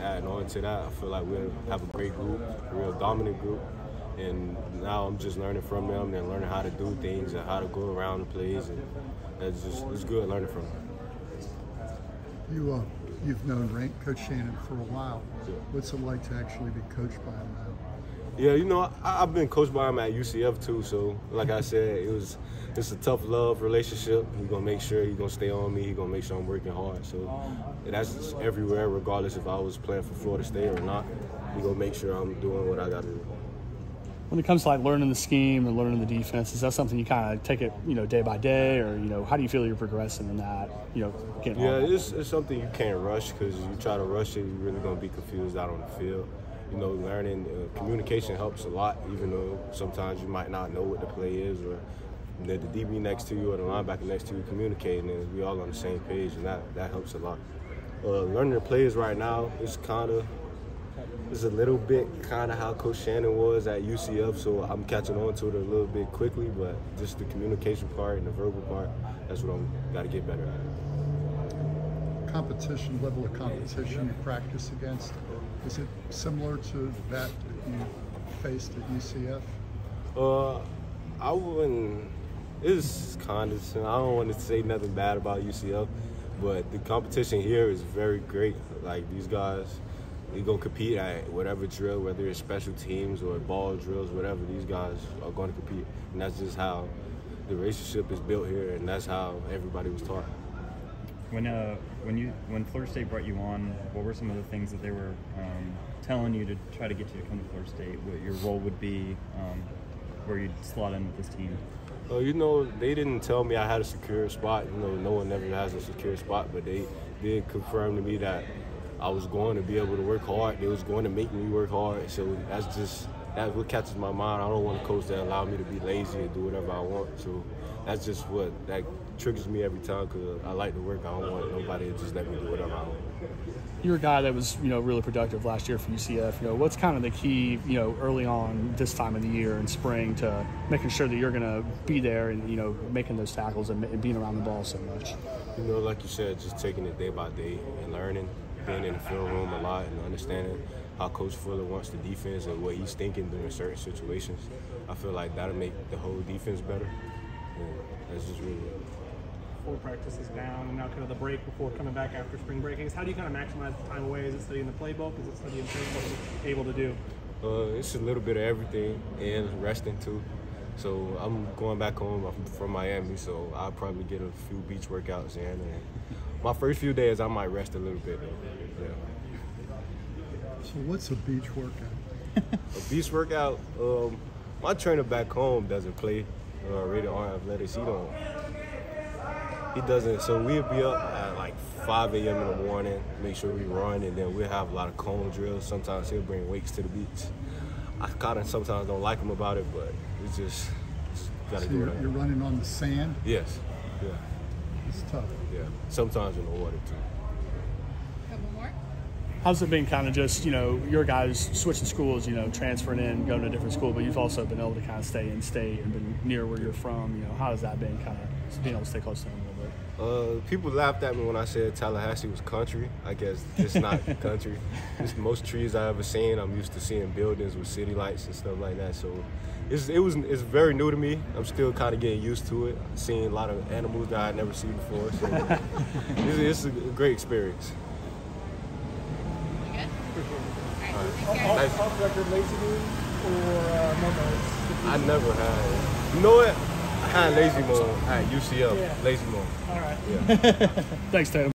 adding on to that, I feel like we'll have a great group, a real dominant group. And now I'm just learning from them and learning how to do things and how to go around the plays. And it's good learning from them. You've known Coach Shannon for a while. What's it like to actually be coached by him now? Yeah, you know, I've been coached by him at UCF too. So, like I said, it's a tough love relationship. He's gonna make sure he's gonna stay on me. He's gonna make sure I'm working hard. So that's everywhere, regardless if I was playing for Florida State or not. He's gonna make sure I'm doing what I got to do. When it comes to like learning the scheme and learning the defense, is that something you kind of take it, day by day, or how do you feel you're progressing in that? Getting it's something you can't rush, because you try to rush it, you're really gonna be confused out on the field. Learning communication helps a lot, even though sometimes you might not know what the play is, or the DB next to you or the linebacker next to you communicating, and we all on the same page, and that helps a lot. Learning the plays right now is a little bit kind of how Coach Shannon was at UCF, so I'm catching on to it a little bit quickly, but just the communication part and the verbal part, that's what I'm got to get better at. Level of competition you practice against, is it similar to that you faced at UCF? I wouldn't. It's kind of. I don't want to say nothing bad about UCF, but the competition here is very great. Like, these guys, they go compete at whatever drill, whether it's special teams or ball drills, whatever. These guys are going to compete, and that's just how the relationship is built here, and that's how everybody was taught. When Florida State brought you on, what were some of the things that they were telling you to try to get you to come to Florida State? What your role would be, where you'd slot in with this team? They didn't tell me I had a secure spot. No one ever has a secure spot, but they did confirm to me that I was going to be able to work hard. They was going to make me work hard. So that's what catches my mind. I don't want a coach that allow me to be lazy and do whatever I want. So that's just what that triggers me every time, because I like to work. I don't want nobody to just let me do whatever I want. You're a guy that was, really productive last year for UCF. What's kind of the key, early on this time of the year in spring to making sure that you're going to be there and, making those tackles and being around the ball so much? Like you said, just taking it day by day and learning, being in the film room a lot and understanding how Coach Fuller wants the defense and what he's thinking during certain situations. I feel like that'll make the whole defense better. And that's just really it. 4 practices down, and now kind of the break before coming back after spring break. How do you kind of maximize the time away? Is it studying the playbook? Is it studying things that you're able to do? It's a little bit of everything, and resting too. So I'm going back home. I'm from Miami, so I'll probably get a few beach workouts in. And my first few days, I might rest a little bit. Yeah. So what's a beach workout? A beach workout? My trainer back home doesn't play radio on athletics. He doesn't, so we'll be up at like 5 a.m. in the morning, make sure we run, and then we'll have a lot of cone drills. Sometimes he'll bring weights to the beach. I kind of sometimes don't like him about it, but it's just got to do it. You're running on the sand? Yes, yeah. It's tough. Yeah, sometimes in the water too. Couple more? How's it been kind of just, your guys switching schools, transferring in, going to a different school, but you've also been able to kind of stay in state and been near where you're from. How has that been, kind of being able to stay close to them a little bit? People laughed at me when I said Tallahassee was country. I guess it's not country. It's the most trees I ever seen. I'm used to seeing buildings with city lights and stuff like that. So it's very new to me. I'm still kind of getting used to it. Seeing a lot of animals that I'd never seen before. So it's a great experience. You good? Off record, lazy moon or no? I never had. You know what? I had lazy moon at UCF. Yeah. Lazy moon. All right. Yeah. Thanks, Tatum.